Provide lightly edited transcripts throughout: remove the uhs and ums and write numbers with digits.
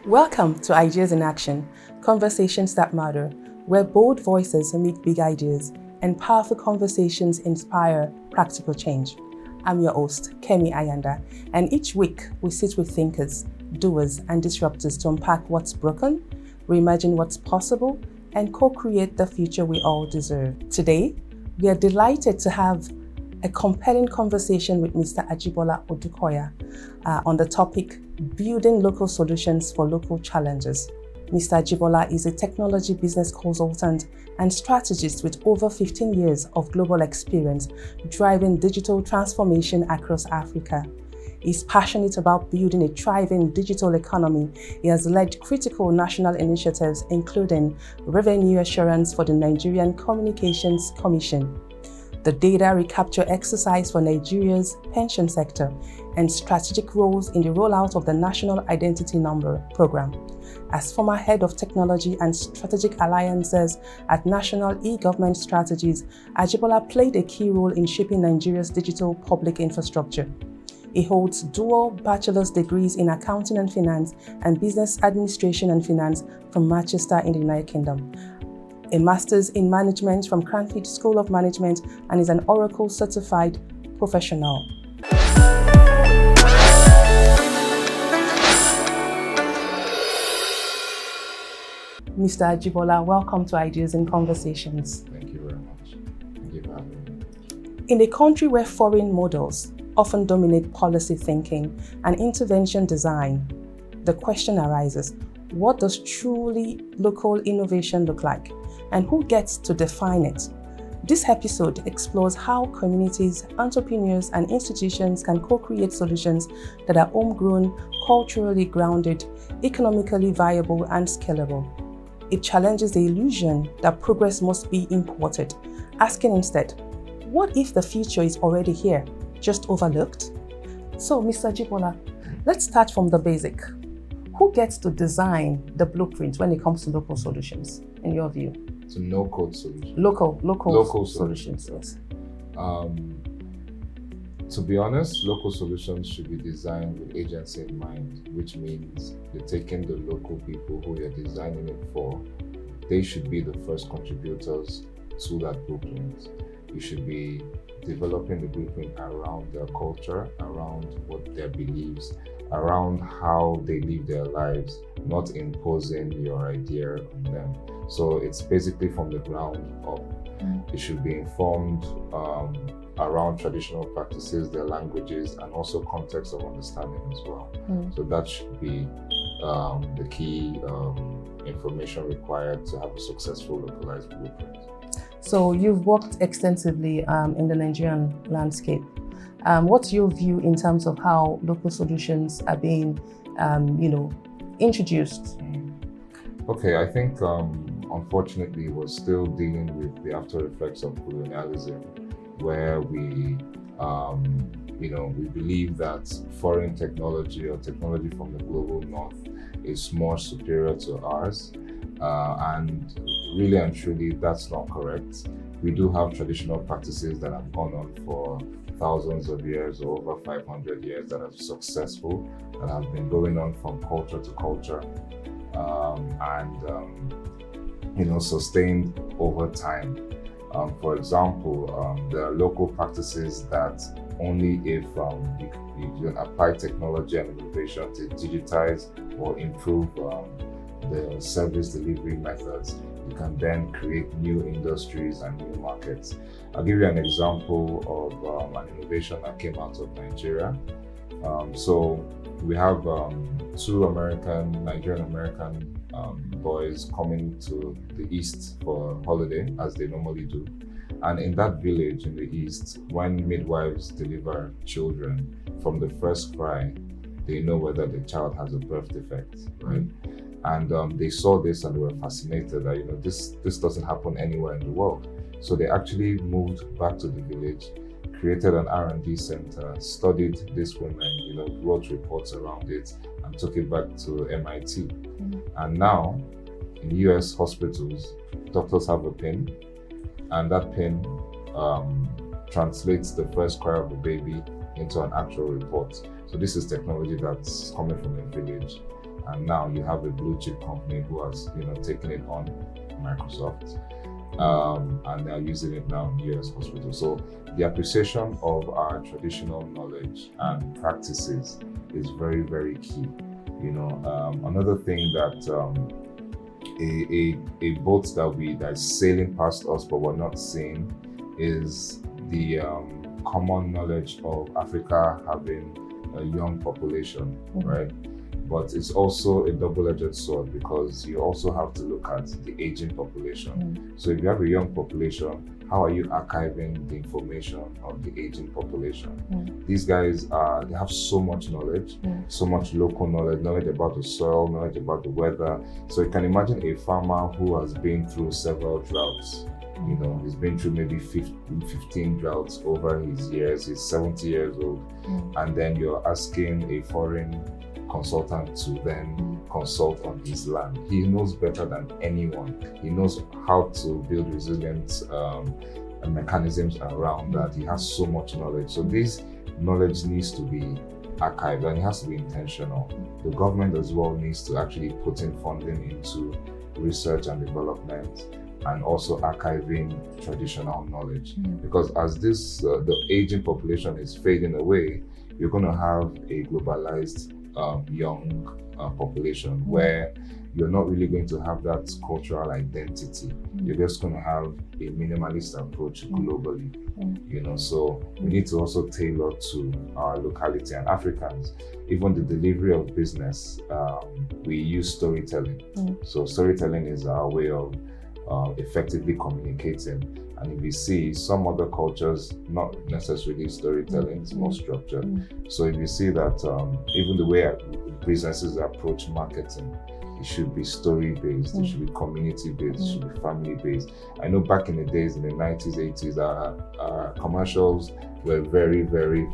Welcome to Ideas in Action, conversations that matter, where bold voices meet big ideas and powerful conversations inspire practical change. I'm your host, Kemi Ayanda, and each week we sit with thinkers, doers, and disruptors to unpack what's broken, reimagine what's possible, and co-create the future we all deserve. Today, we are delighted to have a compelling conversation with Mr. Ajibola Odukoya on the topic, Building Local Solutions for Local Challenges. Mr. Ajibola is a technology business consultant and strategist with over 15 years of global experience driving digital transformation across Africa. He's passionate about building a thriving digital economy. He has led critical national initiatives, including revenue assurance for the Nigerian Communications Commission, the data recapture exercise for Nigeria's pension sector, and strategic roles in the rollout of the National Identity Number program. As former head of technology and strategic alliances at National E-Government Strategies, Ajibola played a key role in shaping Nigeria's digital public infrastructure. He holds dual bachelor's degrees in accounting and finance and business administration and finance from Manchester in the United Kingdom, a master's in management from Cranfield School of Management, and is an Oracle certified professional. Mr. Ajibola, welcome to Ideas and Conversations. Thank you very much. Thank you for having me. In a country where foreign models often dominate policy thinking and intervention design, the question arises, what does truly local innovation look like? And who gets to define it? This episode explores how communities, entrepreneurs, and institutions can co-create solutions that are homegrown, culturally grounded, economically viable, and scalable. It challenges the illusion that progress must be imported, asking instead, what if the future is already here, just overlooked? So, Mr. Ajibola, let's start from the basic. Who gets to design the blueprint when it comes to local solutions, in your view? So no-code solutions. Local solutions, yes. To be honest, local solutions should be designed with agency in mind, which means you're taking the local people who you're designing it for. They should be the first contributors to that blueprint. You should be developing the blueprint around their culture, around what their beliefs, around how they live their lives, not imposing your idea on them. So it's basically from the ground up. It should be informed around traditional practices, their languages, and also context of understanding as well. So that should be the key information required to have a successful localized blueprint. So you've worked extensively in the Nigerian landscape. What's your view in terms of how local solutions are being, introduced? Okay, I think unfortunately we're still dealing with the after effects of colonialism, where we believe that foreign technology or technology from the global north is more superior to ours. And really and truly, that's not correct. We do have traditional practices that have gone on for thousands of years or over 500 years that are successful, that have been going on from culture to culture and sustained over time. For example, there are local practices that only if you can apply technology and innovation to digitize or improve the service delivery methods, you can then create new industries and new markets. I'll give you an example of an innovation that came out of Nigeria. So we have two Nigerian-American boys coming to the East for holiday, as they normally do. And in that village in the East, when midwives deliver children, from the first cry, they know whether the child has a birth defect, right? And they saw this and they were fascinated that this doesn't happen anywhere in the world. So they actually moved back to the village, created an R&D center, studied these women, wrote reports around it, and took it back to MIT. And now, in US hospitals, doctors have a pin, and that pin translates the first cry of the baby into an actual report. So this is technology that's coming from a village. and now you have a blue chip company who has, taken it on, Microsoft, and they're using it now in US hospitals. So the appreciation of our traditional knowledge and practices is very, very key. Another thing that a boat that's sailing past us but we're not seeing is the common knowledge of Africa having a young population, right? But it's also a double-edged sword because you also have to look at the aging population. So if you have a young population, how are you archiving the information of the aging population? These guys they have so much knowledge, so much local knowledge about the soil, knowledge about the weather. So you can imagine a farmer who has been through several droughts. He's been through maybe 15 droughts over his years. He's 70 years old. And then you're asking a foreign consultant to then consult on his land. He knows better than anyone. He knows how to build resilient mechanisms around that. He has so much knowledge. So this knowledge needs to be archived and it has to be intentional. The government as well needs to actually put in funding into research and development and also archiving traditional knowledge. Because as the aging population is fading away, you're going to have a globalized young population where you're not really going to have that cultural identity. You're just going to have a minimalist approach globally, so we need to also tailor to our locality. And Africans, even the delivery of business, we use storytelling. So storytelling is our way of effectively communicating. And if you see some other cultures, not necessarily storytelling, it's more structured. So if you see that even the way businesses approach marketing, it should be story-based, it should be community-based, it should be family-based. I know back in the days, in the 90s, 80s, our commercials were very, very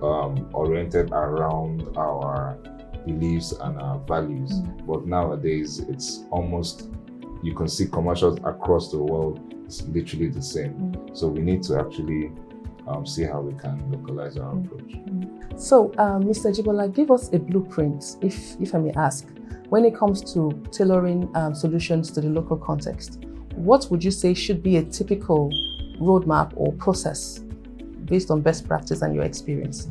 oriented around our beliefs and our values. But nowadays, it's almost, you can see commercials across the world. It's literally the same. So we need to actually see how we can localize our approach. So, Mr. Ajibola, give us a blueprint, if I may ask, when it comes to tailoring solutions to the local context. What would you say should be a typical roadmap or process based on best practice and your experience?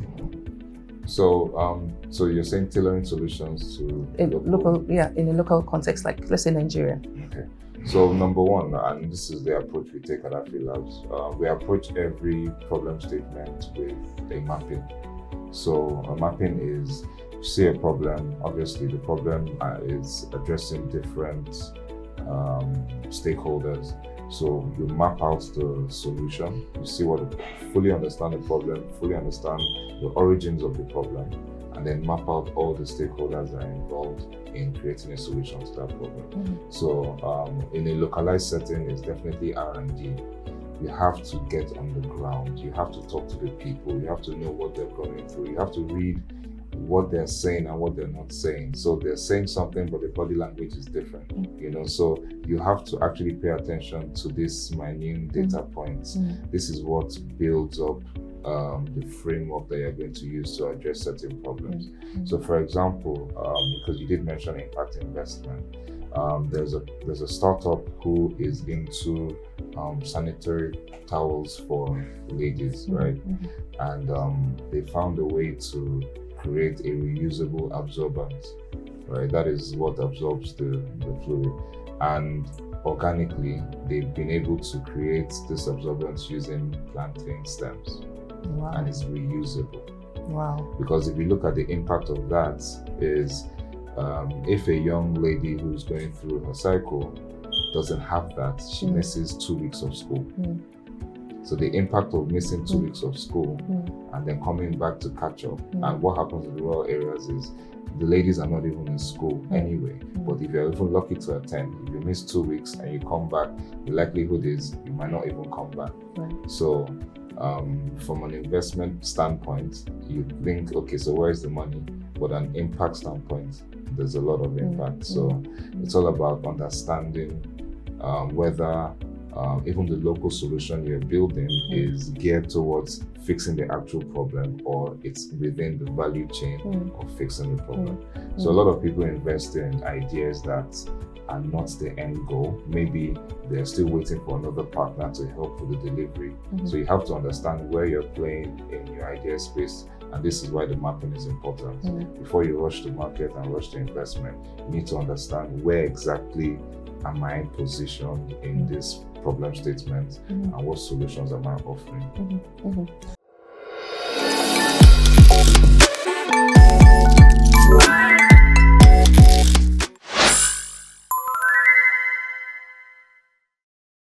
So, so you're saying tailoring solutions to in a local context, like let's say Nigeria. Okay. So number one, and this is the approach we take at AfriLabs, we approach every problem statement with a mapping. So a mapping is, you see a problem, obviously the problem is addressing different stakeholders. So you map out the solution, you see fully understand the problem, fully understand the origins of the problem, and then map out all the stakeholders that are involved in creating a solution to that problem. So in a localized setting, it's definitely R&D. You have to get on the ground, you have to talk to the people, you have to know what they're going through, you have to read what they're saying and what they're not saying. So they're saying something, but the body language is different, so you have to actually pay attention to these minute data points. This is what builds up the framework that you're going to use to address certain problems. So for example, because you did mention impact investment, there's a startup who is into sanitary towels for ladies, right? And they found a way to create a reusable absorbent, right? That is what absorbs the fluid. And organically, they've been able to create this absorbent using plantain stems. Wow. And it's reusable. Wow. Because if you look at the impact of that is, if a young lady who's going through her cycle doesn't have that, she misses 2 weeks of school. So the impact of missing 2 weeks of school and then coming back to catch up. And what happens in the rural areas is the ladies are not even in school anyway. But if you're even lucky to attend, if you miss 2 weeks and you come back, the likelihood is you might not even come back. So from an investment standpoint, you think, okay, so where's the money? But an impact standpoint, there's a lot of impact. So it's all about understanding whether even the local solution you're building is geared towards fixing the actual problem, or it's within the value chain of fixing the problem. So a lot of people invest in ideas that are not the end goal. Maybe they're still waiting for another partner to help with the delivery. So you have to understand where you're playing in your idea space. And this is why the mapping is important. Before you rush to market and rush to investment, you need to understand where exactly am I positioned in this problem statement and what solutions am I offering.